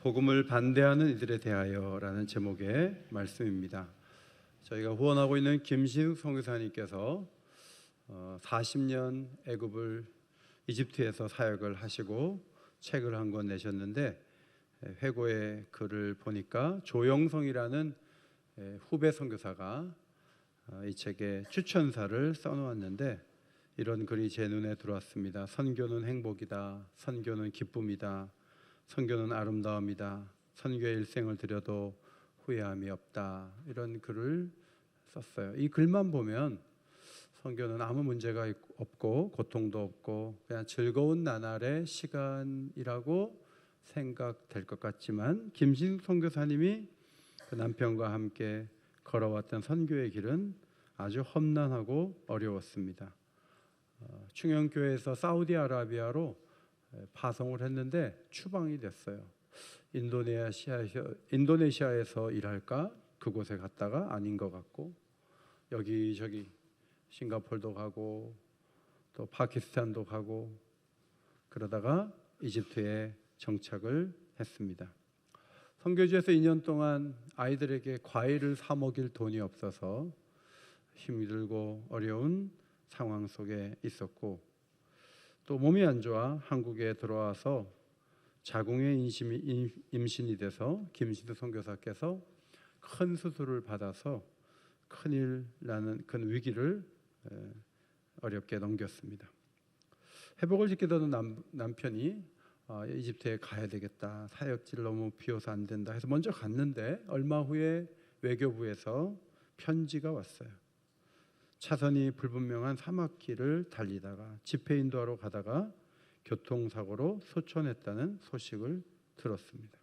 복음을 반대하는 이들에 대하여라는 제목의 말씀입니다. 저희가 후원하고 있는 김신욱 선교사님께서 40년 애굽을 이집트에서 사역을 하시고 책을 한 권 내셨는데, 회고의 글을 보니까 조영성이라는 후배 선교사가 이 책에 추천사를 써놓았는데, 이런 글이 제 눈에 들어왔습니다. 선교는 행복이다. 선교는 기쁨이다. 선교는 아름다움이다. 선교의 일생을 들여도 후회함이 없다. 이런 글을 썼어요. 이 글만 보면 선교는 아무 문제가 없고 고통도 없고 그냥 즐거운 나날의 시간이라고 생각될 것 같지만, 김신욱 선교사님이 그 남편과 함께 걸어왔던 선교의 길은 아주 험난하고 어려웠습니다. 충영교회에서 사우디아라비아로 파송을 했는데 추방이 됐어요. 인도네시아에서 일할까? 그곳에 갔다가 아닌 것 같고, 여기저기 싱가포르도 가고 또 파키스탄도 가고, 그러다가 이집트에 정착을 했습니다. 선교지에서 2년 동안 아이들에게 과일을 사 먹일 돈이 없어서 힘들고 어려운 상황 속에 있었고, 또 몸이 안 좋아 한국에 들어와서 자궁의 임신이 돼서 김신욱 선교사께서 큰 수술을 받아서 큰일 나는 그 위기를 어렵게 넘겼습니다. 회복을 지키던 남편이 이집트에 가야 되겠다, 사역질 너무 비워서 안 된다 해서 먼저 갔는데, 얼마 후에 외교부에서 편지가 왔어요. 차선이 불분명한 사막길을 달리다가 집회 인도하러 가다가 교통사고로 소천했다는 소식을 들었습니다.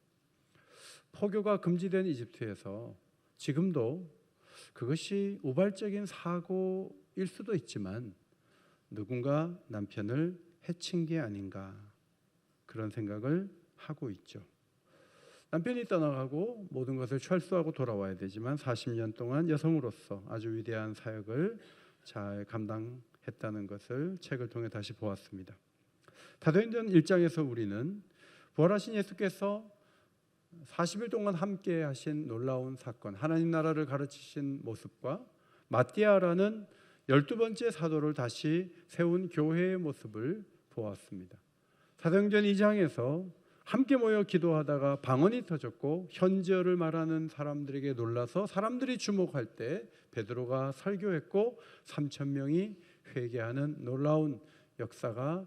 포교가 금지된 이집트에서 지금도 그것이 우발적인 사고일 수도 있지만 누군가 남편을 해친 게 아닌가, 그런 생각을 하고 있죠. 남편이 떠나가고 모든 것을 철수하고 돌아와야 되지만 40년 동안 여성으로서 아주 위대한 사역을 잘 감당했다는 것을 책을 통해 다시 보았습니다. 사도행전 1장에서 우리는 부활하신 예수께서 40일 동안 함께 하신 놀라운 사건, 하나님 나라를 가르치신 모습과 마띠아라는 12번째 사도를 다시 세운 교회의 모습을 보았습니다. 사도행전 2장에서 함께 모여 기도하다가 방언이 터졌고 현지어를 말하는 사람들에게 놀라서 사람들이 주목할 때 베드로가 설교했고 3,000명이 회개하는 놀라운 역사가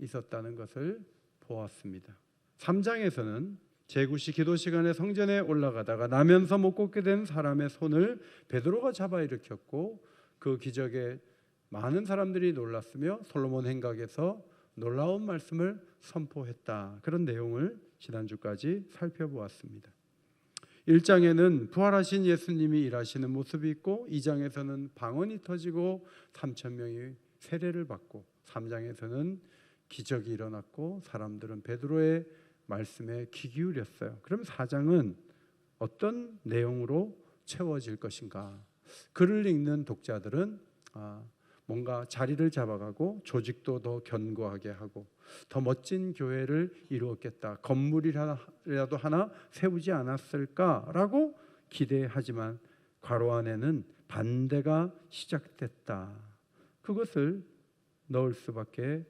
있었다는 것을 보았습니다. 3장에서는 제9시 기도 시간에 성전에 올라가다가 나면서 못 걷게 된 사람의 손을 베드로가 잡아 일으켰고, 그 기적에 많은 사람들이 놀랐으며 솔로몬 행각에서 놀라운 말씀을 선포했다. 그런 내용을 지난주까지 살펴보았습니다. 1장에는 부활하신 예수님이 일하시는 모습이 있고, 2장에서는 방언이 터지고 3,000명이 세례를 받고, 3장에서는 기적이 일어났고 사람들은 베드로의 말씀에 귀 기울였어요. 그럼 4장은 어떤 내용으로 채워질 것인가? 글을 읽는 독자들은 뭔가 자리를 잡아가고 조직도 더 견고하게 하고 더 멋진 교회를 이루었겠다, 건물이라도 하나 세우지 않았을까라고 기대하지만 괄호 안에는 반대가 시작됐다, 그것을 넣을 수밖에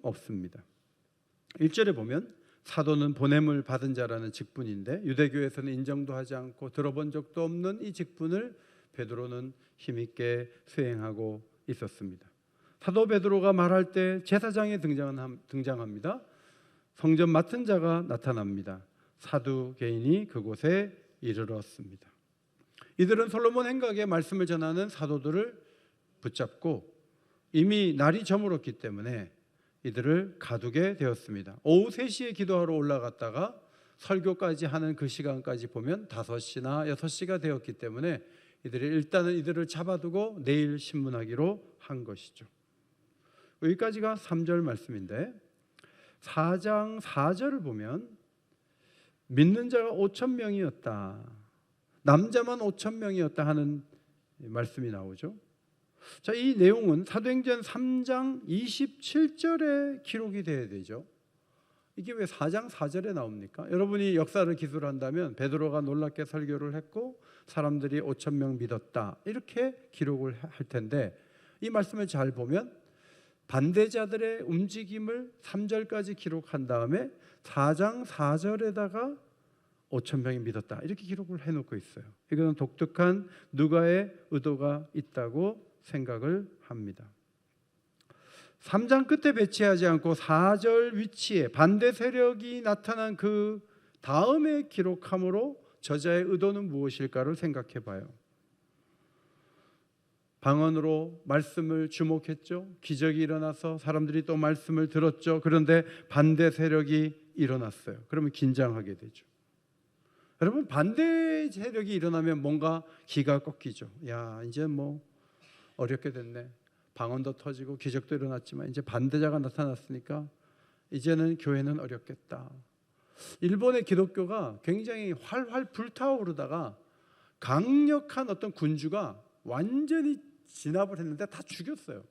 없습니다. 1절에 보면 사도는 보냄을 받은 자라는 직분인데, 유대교에서는 인정도 하지 않고 들어본 적도 없는 이 직분을 베드로는 힘있게 수행하고 있었습니다. 사도 베드로가 말할 때 제사장이 등장합니다. 성전 맡은 자가 나타납니다. 사두개인이 그곳에 이르렀습니다. 이들은 솔로몬 행각의 말씀을 전하는 사도들을 붙잡고 이미 날이 저물었기 때문에 이들을 가두게 되었습니다. 오후 3시에 기도하러 올라갔다가 설교까지 하는 그 시간까지 보면 5시나 6시가 되었기 때문에 이들이 일단은 이들을 잡아두고 내일 신문하기로 한 것이죠. 여기까지가 3절 말씀인데, 4장 4절을 보면 믿는 자가 5,000명이었다, 남자만 5,000명이었다 하는 말씀이 나오죠. 자, 이 내용은 사도행전 3장 27절에 기록이 되어야 되죠. 이게 왜 4장 4절에 나옵니까? 여러분이 역사를 기술한다면 베드로가 놀랍게 설교를 했고 사람들이 5천 명 믿었다 이렇게 기록을 할 텐데, 이 말씀을 잘 보면 반대자들의 움직임을 3절까지 기록한 다음에 4장 4절에다가 5천 명이 믿었다 이렇게 기록을 해놓고 있어요. 이거는 독특한 누가의 의도가 있다고 생각을 합니다. 3장 끝에 배치하지 않고 4절 위치에 반대 세력이 나타난 그 다음에 기록함으로 저자의 의도는 무엇일까를 생각해 봐요. 방언으로 말씀을 주목했죠. 기적이 일어나서 사람들이 또 말씀을 들었죠. 그런데 반대 세력이 일어났어요. 그러면 긴장하게 되죠. 여러분, 반대 세력이 일어나면 뭔가 기가 꺾이죠. 야, 이제 뭐 어렵게 됐네. 방언도 터지고 기적도 일어났지만 이제 반대자가 나타났으니까 이제는 교회는 어렵겠다. 일본의 기독교가 굉장히 활활 불타오르다가 강력한 어떤 군주가 완전히 진압을 했는데 다 죽였어요.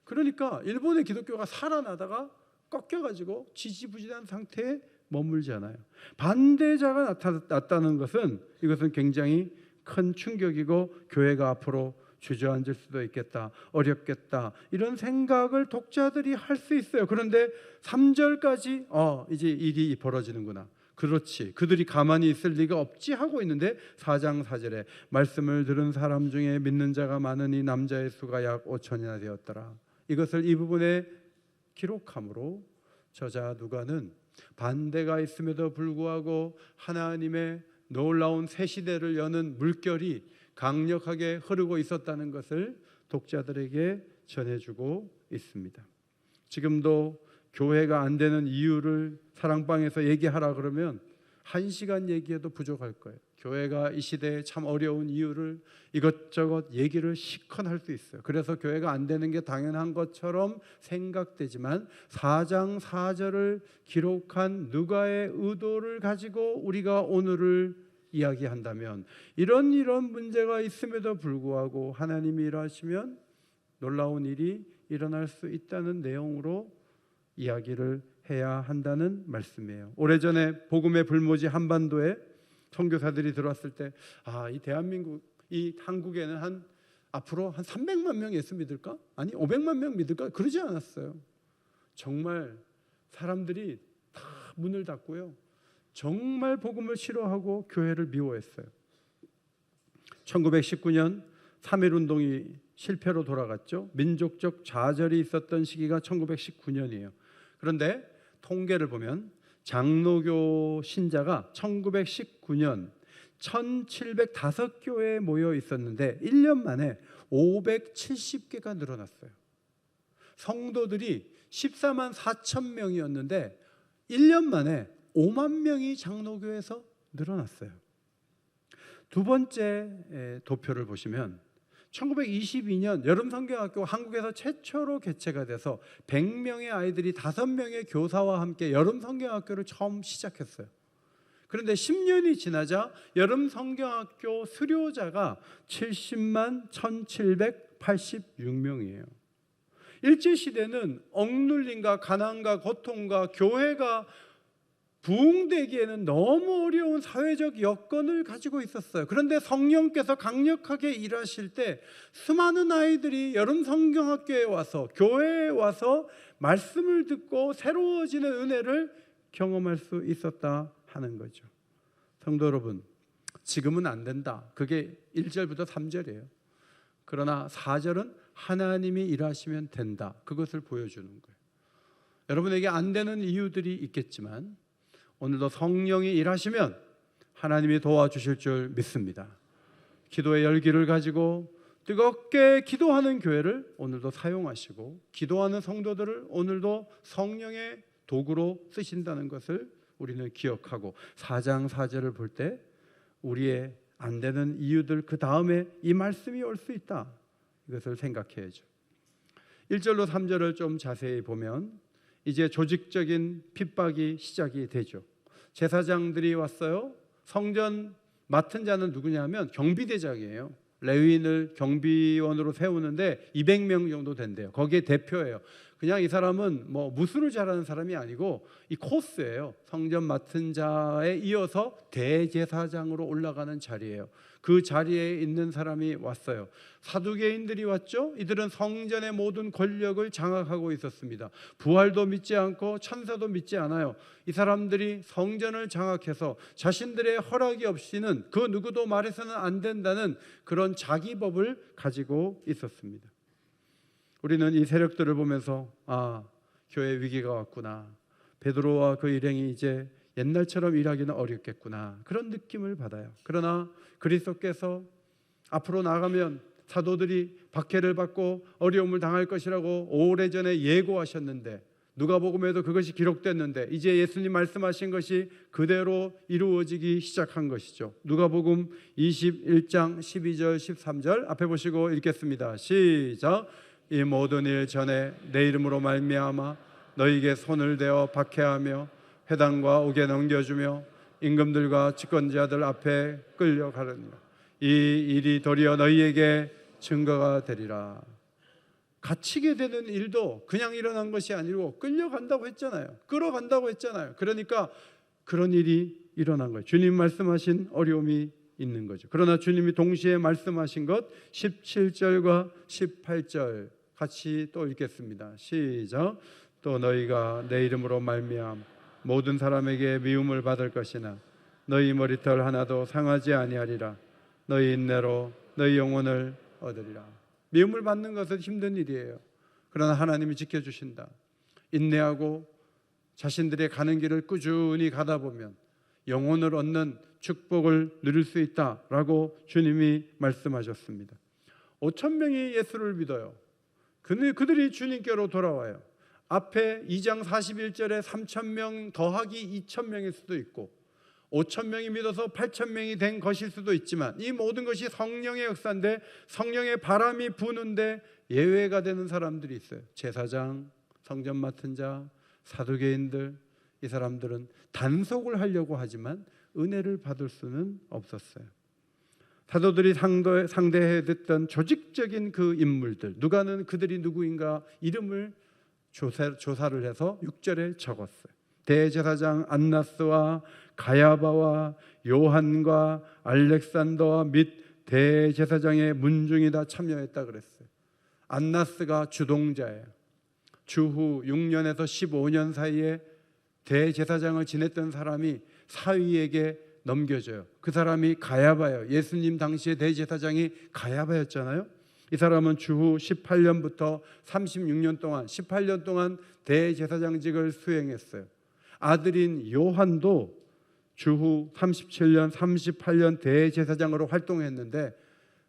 그러니까 일본의 기독교가 살아나다가 꺾여가지고 지지부진한 상태에 머물지 않아요. 반대자가 나타났다는 것은 이것은 굉장히 큰 충격이고 교회가 앞으로 주저앉을 수도 있겠다, 어렵겠다 이런 생각을 독자들이 할 수 있어요. 그런데 3절까지 이제 일이 벌어지는구나, 그렇지, 그들이 가만히 있을 리가 없지 하고 있는데 4장 4절에 말씀을 들은 사람 중에 믿는 자가 많으니 남자의 수가 약 5천이나 되었더라. 이것을 이 부분에 기록함으로 저자 누가는 반대가 있음에도 불구하고 하나님의 놀라운 새 시대를 여는 물결이 강력하게 흐르고 있었다는 것을 독자들에게 전해주고 있습니다. 지금도 교회가 안 되는 이유를 사랑방에서 얘기하라 그러면 1시간 얘기해도 부족할 거예요. 교회가 이 시대에 참 어려운 이유를 이것저것 얘기를 시컨 할 수 있어요. 그래서 교회가 안 되는 게 당연한 것처럼 생각되지만 4장 4절을 기록한 누가의 의도를 가지고 우리가 오늘을 이야기한다면 이런 문제가 있음에도 불구하고 하나님이 일하시면 놀라운 일이 일어날 수 있다는 내용으로 이야기를 해야 한다는 말씀이에요. 오래전에 복음의 불모지 한반도에 선교사들이 들어왔을 때 이 대한민국, 이 한국에는 앞으로 한 300만 명 예수 믿을까? 아니 500만 명 믿을까? 그러지 않았어요. 정말 사람들이 다 문을 닫고요, 정말 복음을 싫어하고 교회를 미워했어요. 1919년 3.1운동이 실패로 돌아갔죠. 민족적 좌절이 있었던 시기가 1919년이에요. 그런데 통계를 보면 장로교 신자가 1919년 1705교회에 모여 있었는데 1년 만에 570개가 늘어났어요. 성도들이 14만 4천 명이었는데 1년 만에 5만 명이 장로교에서 늘어났어요. 두 번째 도표를 보시면 1922년 여름성경학교 한국에서 최초로 개최가 돼서 100명의 아이들이 5명의 교사와 함께 여름성경학교를 처음 시작했어요. 그런데 10년이 지나자 여름성경학교 수료자가 70만 1786명이에요. 일제시대는 억눌림과 가난과 고통과 교회가 부흥되기에는 너무 어려운 사회적 여건을 가지고 있었어요. 그런데 성령께서 강력하게 일하실 때 수많은 아이들이 여름 성경학교에 와서, 교회에 와서 말씀을 듣고 새로워지는 은혜를 경험할 수 있었다 하는 거죠. 성도 여러분, 지금은 안 된다, 그게 1절부터 3절이에요. 그러나 4절은 하나님이 일하시면 된다, 그것을 보여주는 거예요. 여러분에게 안 되는 이유들이 있겠지만 오늘도 성령이 일하시면 하나님이 도와주실 줄 믿습니다. 기도의 열기를 가지고 뜨겁게 기도하는 교회를 오늘도 사용하시고, 기도하는 성도들을 오늘도 성령의 도구로 쓰신다는 것을 우리는 기억하고, 4장 4절을 볼 때 우리의 안 되는 이유들 그 다음에 이 말씀이 올 수 있다, 이것을 생각해야죠. 1절로 3절을 좀 자세히 보면 이제 조직적인 핍박이 시작이 되죠. 제사장들이 왔어요. 성전 맡은 자는 누구냐면 경비대장이에요. 레위인을 경비원으로 세우는데 200명 정도 된대요. 거기에 대표예요. 그냥 이 사람은 뭐 무술을 잘하는 사람이 아니고 이 코스예요. 성전 맡은 자에 이어서 대제사장으로 올라가는 자리예요. 그 자리에 있는 사람이 왔어요. 사두개인들이 왔죠. 이들은 성전의 모든 권력을 장악하고 있었습니다. 부활도 믿지 않고 천사도 믿지 않아요. 이 사람들이 성전을 장악해서 자신들의 허락이 없이는 그 누구도 말해서는 안 된다는 그런 자기 법을 가지고 있었습니다. 우리는 이 세력들을 보면서 교회 위기가 왔구나, 베드로와 그 일행이 이제 옛날처럼 일하기는 어렵겠구나, 그런 느낌을 받아요. 그러나 그리스도께서 앞으로 나가면 사도들이 박해를 받고 어려움을 당할 것이라고 오래전에 예고하셨는데, 누가복음에도 그것이 기록됐는데 이제 예수님 말씀하신 것이 그대로 이루어지기 시작한 것이죠. 누가복음 21장 12절 13절 앞에 보시고 읽겠습니다. 시작. 이 모든 일 전에 내 이름으로 말미암아 너희에게 손을 대어 박해하며 회당과 옥에 넘겨주며 임금들과 집권자들 앞에 끌려가느니라. 이 일이 도리어 너희에게 증거가 되리라. 갇히게 되는 일도 그냥 일어난 것이 아니고 끌려간다고 했잖아요. 끌어간다고 했잖아요. 그러니까 그런 일이 일어난 거예요. 주님 말씀하신 어려움이 있는 거죠. 그러나 주님이 동시에 말씀하신 것 17절과 18절 같이 또 읽겠습니다. 시작. 또 너희가 내 이름으로 말미암 모든 사람에게 미움을 받을 것이나 너희 머리털 하나도 상하지 아니하리라. 너희 인내로 너희 영혼을 얻으리라. 미움을 받는 것은 힘든 일이에요. 그러나 하나님이 지켜주신다. 인내하고 자신들의 가는 길을 꾸준히 가다 보면 영혼을 얻는 축복을 누릴 수 있다라고 주님이 말씀하셨습니다. 5천 명이 예수를 믿어요. 그들이 주님께로 돌아와요. 앞에 2장 41절에 3천 명 더하기 2천 명일 수도 있고 5천 명이 믿어서 8천 명이 된 것일 수도 있지만 이 모든 것이 성령의 역사인데, 성령의 바람이 부는데 예외가 되는 사람들이 있어요. 제사장, 성전 맡은 자, 사두개인들. 이 사람들은 단속을 하려고 하지만 은혜를 받을 수는 없었어요. 사도들이 상대해 듣던 조직적인 그 인물들, 누가는 그들이 누구인가 이름을 조사를 해서 6절에 적었어요. 대제사장 안나스와 가야바와 요한과 알렉산더와 및 대제사장의 문중이 다 참여했다 그랬어요. 안나스가 주동자예요. 주후 6년에서 15년 사이에 대제사장을 지냈던 사람이 사위에게 넘겨줘요. 그 사람이 가야바예요. 예수님 당시의 대제사장이 가야바였잖아요. 이 사람은 주후 18년부터 36년 동안 18년 동안 대제사장직을 수행했어요. 아들인 요한도 주후 37년 38년 대제사장으로 활동했는데,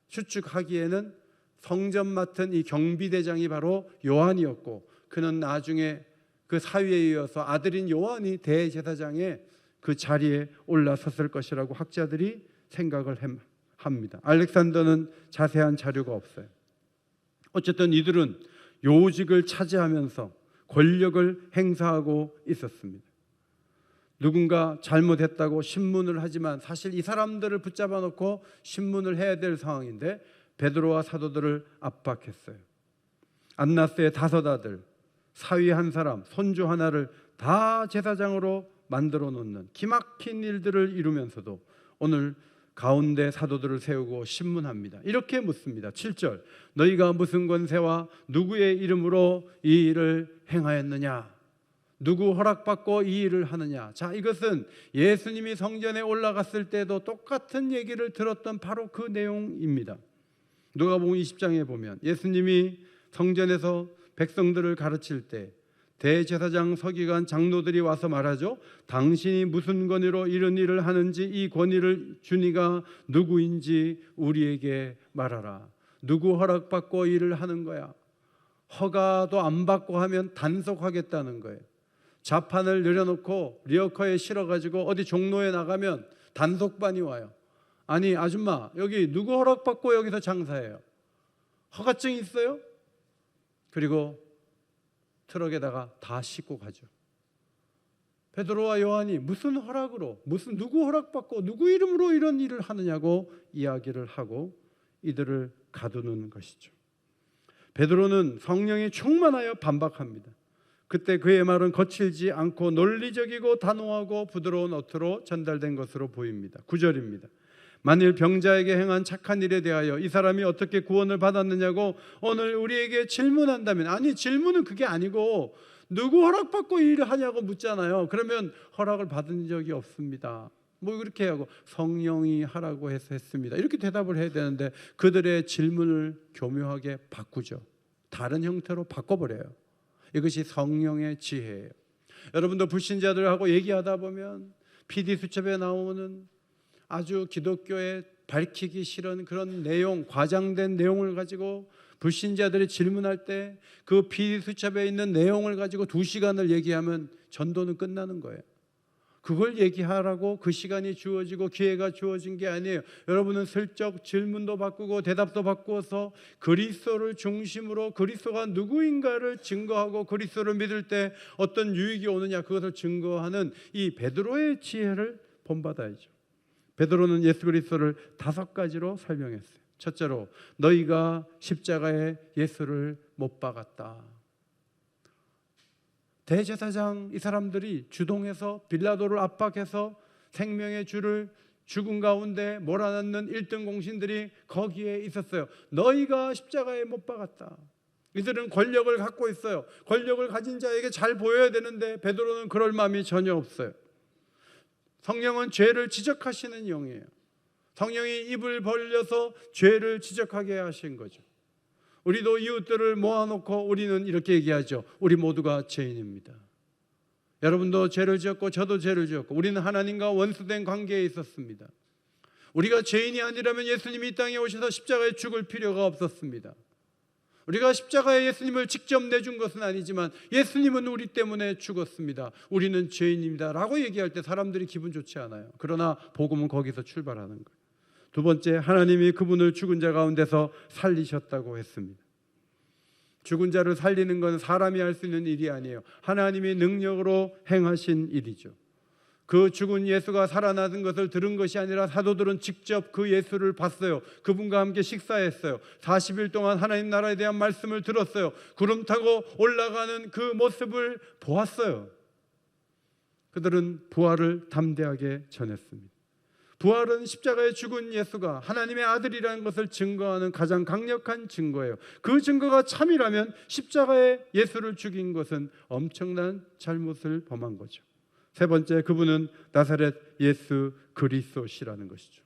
추측하기에는 성전 맡은 이 경비대장이 바로 요한이었고, 그는 나중에 그 사위에 이어서 아들인 요한이 대제사장의 그 자리에 올라섰을 것이라고 학자들이 생각을 합니다. 알렉산더는 자세한 자료가 없어요. 어쨌든 이들은 요직을 차지하면서 권력을 행사하고 있었습니다. 누군가 잘못했다고 신문을 하지만 사실 이 사람들을 붙잡아 놓고 신문을 해야 될 상황인데 베드로와 사도들을 압박했어요. 안나스의 5 아들, 사위 1 사람, 손주 하나를 다 제사장으로 만들어 놓는 기막힌 일들을 이루면서도 오늘 가운데 사도들을 세우고 신문합니다. 이렇게 묻습니다. 7절. 너희가 무슨 권세와 누구의 이름으로 이 일을 행하였느냐? 누구 허락받고 이 일을 하느냐? 자, 이것은 예수님이 성전에 올라갔을 때도 똑같은 얘기를 들었던 바로 그 내용입니다. 누가복음 20장에 보면 예수님이 성전에서 백성들을 가르칠 때 대제사장, 서기관, 장로들이 와서 말하죠. 당신이 무슨 권위로 이런 일을 하는지 이 권위를 주니가 누구인지 우리에게 말하라. 누구 허락받고 일을 하는 거야? 허가도 안 받고 하면 단속하겠다는 거예요. 자판을 내려놓고 리어커에 실어가지고 어디 종로에 나가면 단속반이 와요. 아니 아줌마, 여기 누구 허락받고 여기서 장사해요? 허가증 있어요? 그리고 트럭에다가 다 싣고 가죠. 베드로와 요한이 무슨 허락으로, 누구 허락받고 누구 이름으로 이런 일을 하느냐고 이야기를 하고 이들을 가두는 것이죠. 베드로는 성령이 충만하여 반박합니다. 그때 그의 말은 거칠지 않고 논리적이고 단호하고 부드러운 어투로 전달된 것으로 보입니다. 9절입니다. 만일 병자에게 행한 착한 일에 대하여 이 사람이 어떻게 구원을 받았느냐고 오늘 우리에게 질문한다면, 아니 질문은 그게 아니고 누구 허락받고 일을 하냐고 묻잖아요. 그러면 허락을 받은 적이 없습니다. 뭐 그렇게 하고 성령이 하라고 해서 했습니다. 이렇게 대답을 해야 되는데 그들의 질문을 교묘하게 바꾸죠. 다른 형태로 바꿔버려요. 이것이 성령의 지혜예요. 여러분도 불신자들하고 얘기하다 보면 PD수첩에 나오는 아주 기독교에 밝히기 싫은 그런 내용, 과장된 내용을 가지고 불신자들이 질문할 때 그 PD수첩에 있는 내용을 가지고 2시간을 얘기하면 전도는 끝나는 거예요. 그걸 얘기하라고 그 시간이 주어지고 기회가 주어진 게 아니에요. 여러분은 슬쩍 질문도 바꾸고 대답도 바꾸어서 그리스도를 중심으로 그리스도가 누구인가를 증거하고 그리스도를 믿을 때 어떤 유익이 오느냐, 그것을 증거하는 이 베드로의 지혜를 본받아야죠. 베드로는 예수 그리스도를 5가지로 설명했어요. 첫째로, 너희가 십자가에 예수를 못 박았다. 대제사장 이 사람들이 주동해서 빌라도를 압박해서 생명의 주를 죽은 가운데 몰아넣는 1등 공신들이 거기에 있었어요. 너희가 십자가에 못 박았다. 이들은 권력을 갖고 있어요. 권력을 가진 자에게 잘 보여야 되는데 베드로는 그럴 마음이 전혀 없어요. 성령은 죄를 지적하시는 영이에요. 성령이 입을 벌려서 죄를 지적하게 하신 거죠. 우리도 이웃들을 모아놓고 우리는 이렇게 얘기하죠. 우리 모두가 죄인입니다. 여러분도 죄를 지었고 저도 죄를 지었고 우리는 하나님과 원수된 관계에 있었습니다. 우리가 죄인이 아니라면 예수님이 이 땅에 오셔서 십자가에 죽을 필요가 없었습니다. 우리가 십자가에 예수님을 직접 내준 것은 아니지만 예수님은 우리 때문에 죽었습니다. 우리는 죄인입니다 라고 얘기할 때 사람들이 기분 좋지 않아요. 그러나 복음은 거기서 출발하는 거예요. 두 번째, 하나님이 그분을 죽은 자 가운데서 살리셨다고 했습니다. 죽은 자를 살리는 건 사람이 할 수 있는 일이 아니에요. 하나님이 능력으로 행하신 일이죠. 그 죽은 예수가 살아나는 것을 들은 것이 아니라 사도들은 직접 그 예수를 봤어요. 그분과 함께 식사했어요. 40일 동안 하나님 나라에 대한 말씀을 들었어요. 구름 타고 올라가는 그 모습을 보았어요. 그들은 부활을 담대하게 전했습니다. 부활은 십자가에 죽은 예수가 하나님의 아들이라는 것을 증거하는 가장 강력한 증거예요. 그 증거가 참이라면 십자가에 예수를 죽인 것은 엄청난 잘못을 범한 거죠. 세 번째, 그분은 나사렛 예수 그리스도시라는 것이죠.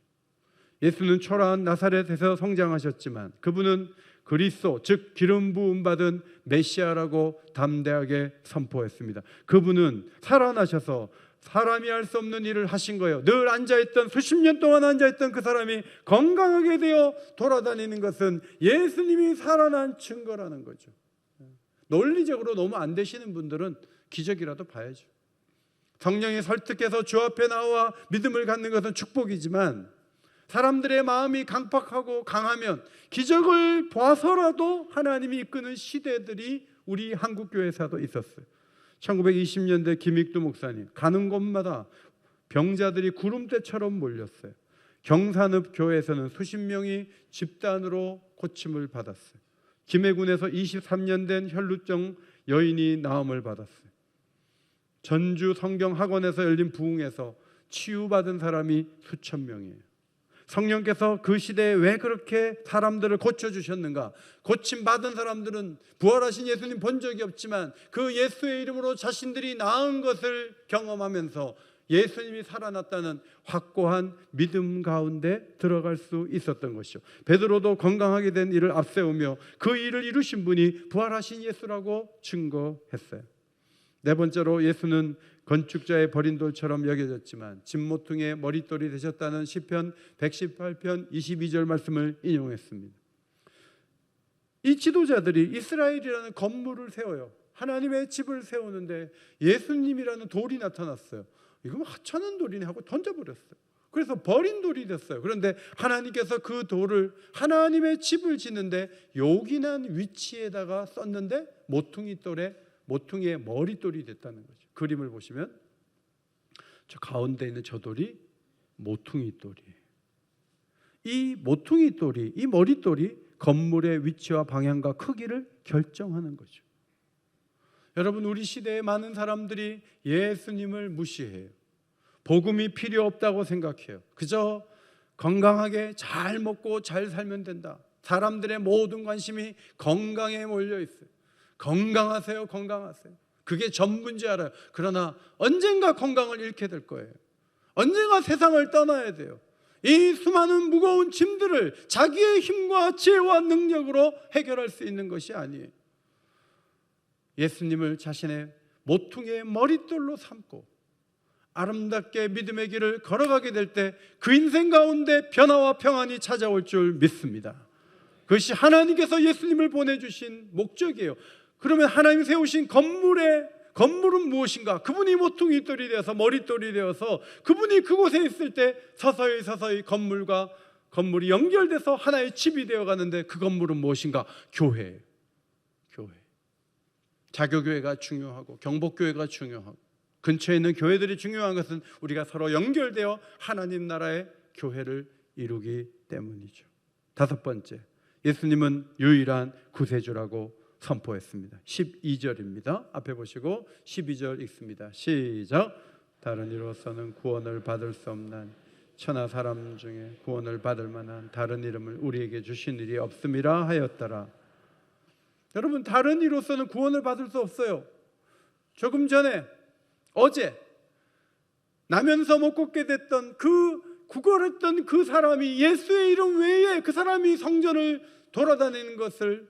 예수는 초라한 나사렛에서 성장하셨지만 그분은 그리스도, 즉 기름 부음 받은 메시아라고 담대하게 선포했습니다. 그분은 살아나셔서 사람이 할 수 없는 일을 하신 거예요. 늘 앉아있던, 수십 년 동안 앉아있던 그 사람이 건강하게 되어 돌아다니는 것은 예수님이 살아난 증거라는 거죠. 논리적으로 너무 안 되시는 분들은 기적이라도 봐야죠. 성령이 설득해서 주 앞에 나와 믿음을 갖는 것은 축복이지만 사람들의 마음이 강팍하고 강하면 기적을 봐서라도 하나님이 이끄는 시대들이 우리 한국교회에서도 있었어요. 1920년대 김익두 목사님, 가는 곳마다 병자들이 구름대처럼 몰렸어요. 경산읍 교회에서는 수십 명이 집단으로 고침을 받았어요. 김해군에서 23년 된 혈루증 여인이 나음을 받았어요. 전주 성경학원에서 열린 부흥에서 치유받은 사람이 수천 명이에요. 성령께서 그 시대에 왜 그렇게 사람들을 고쳐주셨는가? 고침받은 사람들은 부활하신 예수님 본 적이 없지만 그 예수의 이름으로 자신들이 나은 것을 경험하면서 예수님이 살아났다는 확고한 믿음 가운데 들어갈 수 있었던 것이죠. 베드로도 건강하게 된 일을 앞세우며 그 일을 이루신 분이 부활하신 예수라고 증거했어요. 네 번째로, 예수는 건축자의 버린 돌처럼 여겨졌지만 진모퉁이의 머릿돌이 되셨다는 시편 118편 22절 말씀을 인용했습니다. 이 지도자들이 이스라엘이라는 건물을 세워요. 하나님의 집을 세우는데 예수님이라는 돌이 나타났어요. 이거 하찮은 돌이네 하고 던져버렸어요. 그래서 버린 돌이 됐어요. 그런데 하나님께서 그 돌을 하나님의 집을 짓는데 요긴한 위치에다가 썼는데 모퉁이의 머릿돌이 됐다는 거죠. 그림을 보시면 저 가운데 있는 저 돌이 모퉁이돌이에요. 이 모퉁이돌이, 이 머릿돌이 건물의 위치와 방향과 크기를 결정하는 거죠. 여러분, 우리 시대에 많은 사람들이 예수님을 무시해요. 복음이 필요 없다고 생각해요. 그저 건강하게 잘 먹고 잘 살면 된다. 사람들의 모든 관심이 건강에 몰려 있어요. 건강하세요, 건강하세요. 그게 전부인지 알아요. 그러나 언젠가 건강을 잃게 될 거예요. 언젠가 세상을 떠나야 돼요. 이 수많은 무거운 짐들을 자기의 힘과 지혜와 능력으로 해결할 수 있는 것이 아니에요. 예수님을 자신의 모퉁이의 머릿돌로 삼고 아름답게 믿음의 길을 걸어가게 될 때 그 인생 가운데 변화와 평안이 찾아올 줄 믿습니다. 그것이 하나님께서 예수님을 보내주신 목적이에요. 그러면 하나님이 세우신 건물은 무엇인가? 그분이 모퉁이돌이 되어서 머릿돌이 되어서 그분이 그곳에 있을 때 서서히 건물이 연결돼서 하나의 집이 되어가는데 그 건물은 무엇인가? 교회예요. 교회. 자교교회가 중요하고 경복교회가 중요하고 근처에 있는 교회들이 중요한 것은 우리가 서로 연결되어 하나님 나라의 교회를 이루기 때문이죠. 다섯 번째, 예수님은 유일한 구세주라고 선포했습니다. 12절입니다. 앞에 보시고 12절 읽습니다. 시작. 다른 이로서는 구원을 받을 수 없는 천하 사람 중에 구원을 받을 만한 다른 이름을 우리에게 주신 일이 없음이라 하였더라. 여러분, 다른 이로서는 구원을 받을 수 없어요. 조금 전에 어제 나면서 못 걷게 됐던 구걸했던 그 사람이 예수의 이름 외에 그 사람이 성전을 돌아다니는 것을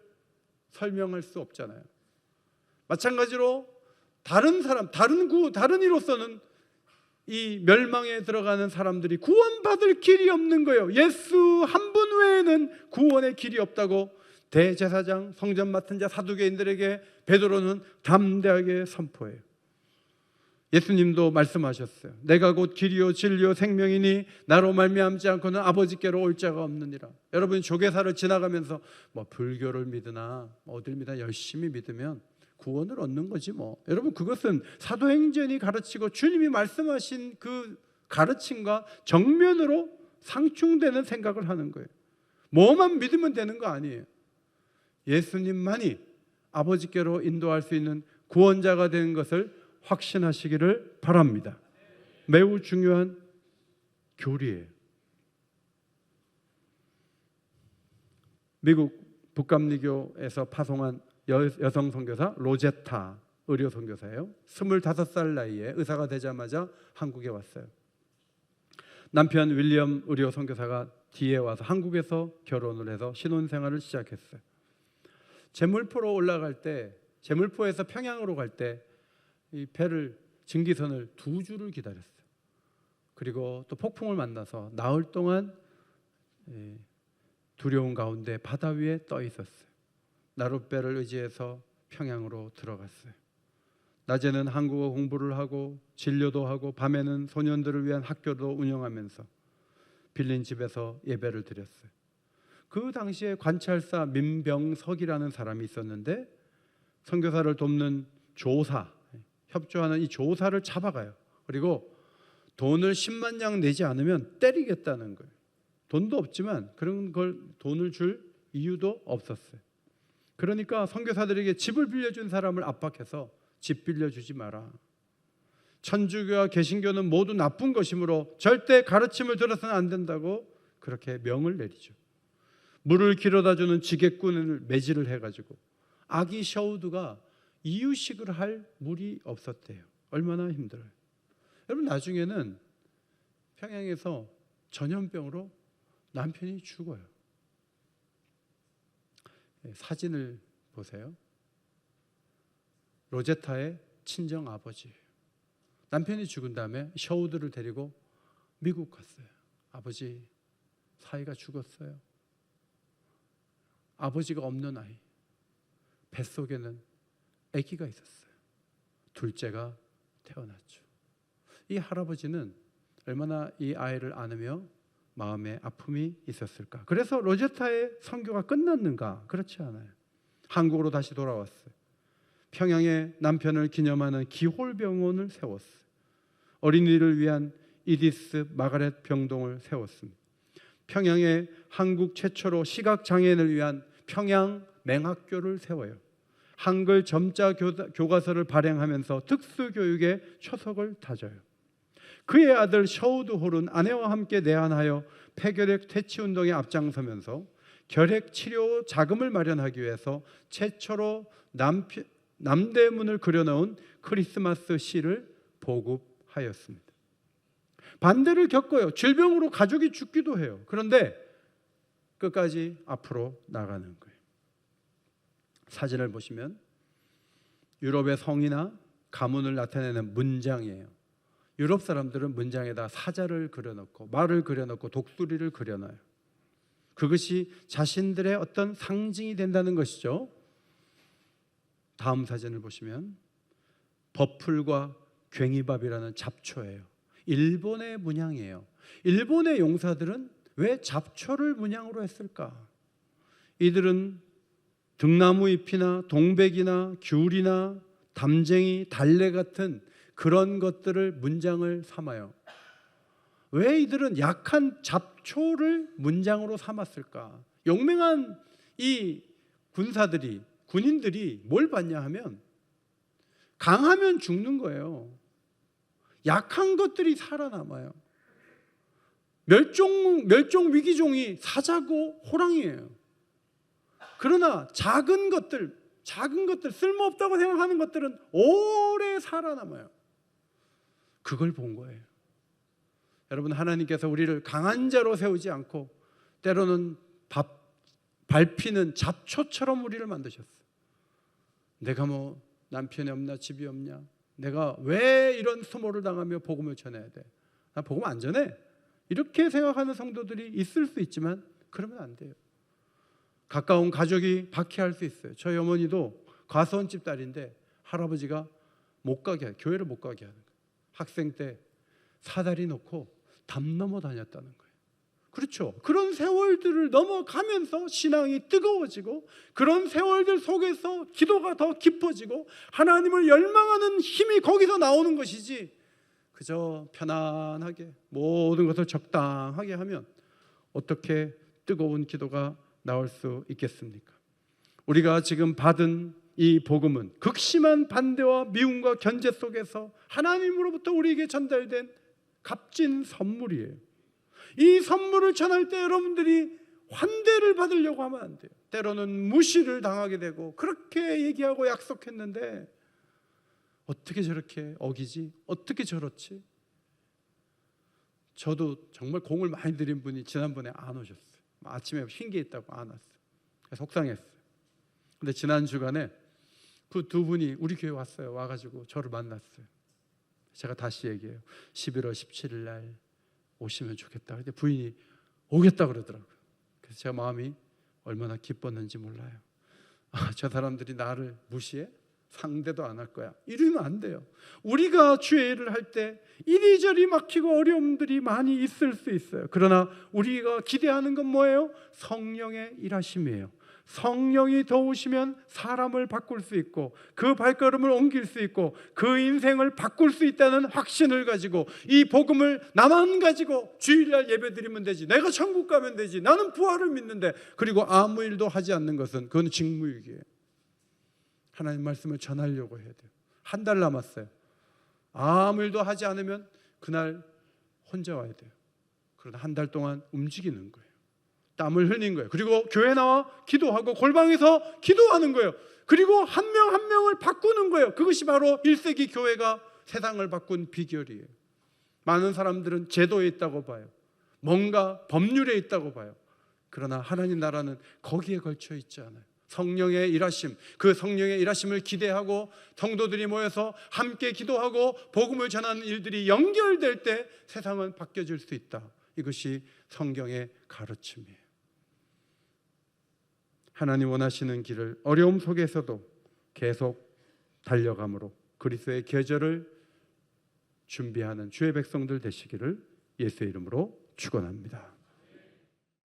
설명할 수 없잖아요. 마찬가지로 다른 이로서는 이 멸망에 들어가는 사람들이 구원받을 길이 없는 거예요. 예수 한 분 외에는 구원의 길이 없다고 대제사장, 성전 맡은 자, 사두개인들에게 베드로는 담대하게 선포해요. 예수님도 말씀하셨어요. 내가 곧 길이요 진리요 생명이니 나로 말미암지 않고는 아버지께로 올 자가 없느니라. 여러분, 조계사를 지나가면서 불교를 믿으나 어딜 믿으나 열심히 믿으면 구원을 얻는 거지 뭐. 여러분, 그것은 사도행전이 가르치고 주님이 말씀하신 그 가르침과 정면으로 상충되는 생각을 하는 거예요. 뭐만 믿으면 되는 거 아니에요. 예수님만이 아버지께로 인도할 수 있는 구원자가 되는 것을 확신하시기를 바랍니다. 매우 중요한 교리예요. 미국 북감리교에서 파송한 여성 선교사 로제타 의료 선교사예요. 25살 나이에 의사가 되자마자 한국에 왔어요. 남편 윌리엄 의료 선교사가 뒤에 와서 한국에서 결혼을 해서 신혼생활을 시작했어요. 제물포로 올라갈 때, 제물포에서 평양으로 갈 때 이 배를 증기선을 2주를 기다렸어요. 그리고 또 폭풍을 만나서 나흘 동안 두려운 가운데 바다 위에 떠 있었어요. 나룻배를 의지해서 평양으로 들어갔어요. 낮에는 한국어 공부를 하고 진료도 하고 밤에는 소년들을 위한 학교도 운영하면서 빌린 집에서 예배를 드렸어요. 그 당시에 관찰사 민병석이라는 사람이 있었는데 선교사를 돕는 조사, 협조하는 이 조사를 잡아가요. 그리고 돈을 10만 냥 내지 않으면 때리겠다는 거예요. 돈도 없지만 그런 걸 돈을 줄 이유도 없었어요. 그러니까 선교사들에게 집을 빌려준 사람을 압박해서 집 빌려주지 마라. 천주교와 개신교는 모두 나쁜 것이므로 절대 가르침을 들어서는 안 된다고 그렇게 명을 내리죠. 물을 길어다주는 지게꾼을 매질을 해가지고 아기 샤우드가 이유식을 할 물이 없었대요. 얼마나 힘들어요. 여러분, 나중에는 평양에서 전염병으로 남편이 죽어요. 사진을 보세요. 로제타의 친정 아버지예요. 남편이 죽은 다음에 샤우드를 데리고 미국 갔어요. 아버지, 사이가 죽었어요. 아버지가 없는 아이, 뱃속에는 아기가 있었어요. 둘째가 태어났죠. 이 할아버지는 얼마나 이 아이를 안으며 마음에 아픔이 있었을까. 그래서 로제타의 선교가 끝났는가? 그렇지 않아요. 한국으로 다시 돌아왔어요. 평양에 남편을 기념하는 기홀병원을 세웠어요. 어린이를 위한 이디스 마가렛 병동을 세웠습니다. 평양에 한국 최초로 시각장애인을 위한 평양 맹학교를 세워요. 한글 점자 교과서를 발행하면서 특수교육의 초석을 다져요. 그의 아들 셔우드 홀은 아내와 함께 내한하여 폐결핵 퇴치운동에 앞장서면서 결핵 치료 자금을 마련하기 위해서 최초로 남대문을 그려놓은 크리스마스 시를 보급하였습니다. 반대를 겪어요. 질병으로 가족이 죽기도 해요. 그런데 끝까지 앞으로 나가는 거예요. 사진을 보시면 유럽의 성이나 가문을 나타내는 문장이에요. 유럽 사람들은 문장에다 사자를 그려놓고 말을 그려놓고 독수리를 그려놔요. 그것이 자신들의 어떤 상징이 된다는 것이죠. 다음 사진을 보시면 버풀과 괭이밥이라는 잡초예요. 일본의 문양이에요. 일본의 용사들은 왜 잡초를 문양으로 했을까? 이들은 등나무 잎이나 동백이나 귤이나 담쟁이, 달래 같은 그런 것들을 문장을 삼아요. 왜 이들은 약한 잡초를 문장으로 삼았을까? 용맹한 이 군인들이 뭘 봤냐 하면 강하면 죽는 거예요. 약한 것들이 살아남아요. 멸종 위기종이 사자고 호랑이에요. 그러나 작은 것들 쓸모없다고 생각하는 것들은 오래 살아남아요. 그걸 본 거예요. 여러분, 하나님께서 우리를 강한 자로 세우지 않고 때로는 밟히는 잡초처럼 우리를 만드셨어요. 내가 뭐 남편이 없나 집이 없냐, 내가 왜 이런 수모를 당하며 복음을 전해야 돼, 나 복음 안 전해, 이렇게 생각하는 성도들이 있을 수 있지만 그러면 안 돼요. 가까운 가족이 박해할 수 있어요. 저희 어머니도 과수원집 딸인데 할아버지가 못 가게, 교회를 못 가게 하는 거예요. 학생 때 사다리 놓고 담 넘어 다녔다는 거예요. 그렇죠. 그런 세월들을 넘어가면서 신앙이 뜨거워지고, 그런 세월들 속에서 기도가 더 깊어지고 하나님을 열망하는 힘이 거기서 나오는 것이지, 그저 편안하게 모든 것을 적당하게 하면 어떻게 뜨거운 기도가 나올 수 있겠습니까? 우리가 지금 받은 이 복음은 극심한 반대와 미움과 견제 속에서 하나님으로부터 우리에게 전달된 값진 선물이에요. 이 선물을 전할 때 여러분들이 환대를 받으려고 하면 안 돼요. 때로는 무시를 당하게 되고, 그렇게 얘기하고 약속했는데 어떻게 저렇게 어기지? 어떻게 저렇지? 저도 정말 공을 많이 들인 분이 지난번에 안 오셨어요. 아침에 흰 게 있다고 안 왔어요. 속상했어요. 근데 지난 주간에 그 두 분이 우리 교회 왔어요. 와가지고 저를 만났어요. 제가 다시 얘기해요. 11월 17일 날 오시면 좋겠다. 근데 부인이 오겠다 그러더라고요. 그래서 제가 마음이 얼마나 기뻤는지 몰라요. 저 사람들이 나를 무시해? 상대도 안 할 거야. 이러면 안 돼요. 우리가 주의 일을 할 때 이리저리 막히고 어려움들이 많이 있을 수 있어요. 그러나 우리가 기대하는 건 뭐예요? 성령의 일하심이에요. 성령이 도우시면 사람을 바꿀 수 있고, 그 발걸음을 옮길 수 있고, 그 인생을 바꿀 수 있다는 확신을 가지고, 이 복음을 나만 가지고 주일날 예배드리면 되지, 내가 천국 가면 되지, 나는 부활을 믿는데, 그리고 아무 일도 하지 않는 것은 그건 직무유기예요. 하나님 말씀을 전하려고 해야 돼요. 한 달 남았어요. 아무 일도 하지 않으면 그날 혼자 와야 돼요. 그러다 한 달 동안 움직이는 거예요. 땀을 흘린 거예요. 그리고 교회 나와 기도하고 골방에서 기도하는 거예요. 그리고 한 명 한 명을 바꾸는 거예요. 그것이 바로 1세기 교회가 세상을 바꾼 비결이에요. 많은 사람들은 제도에 있다고 봐요. 뭔가 법률에 있다고 봐요. 그러나 하나님 나라는 거기에 걸쳐 있지 않아요. 성령의 일하심, 그 성령의 일하심을 기대하고 성도들이 모여서 함께 기도하고 복음을 전하는 일들이 연결될 때 세상은 바뀌어질 수 있다. 이것이 성경의 가르침이에요. 하나님 원하시는 길을 어려움 속에서도 계속 달려감으로 그리스도의 계절을 준비하는 주의 백성들 되시기를 예수의 이름으로 축원합니다.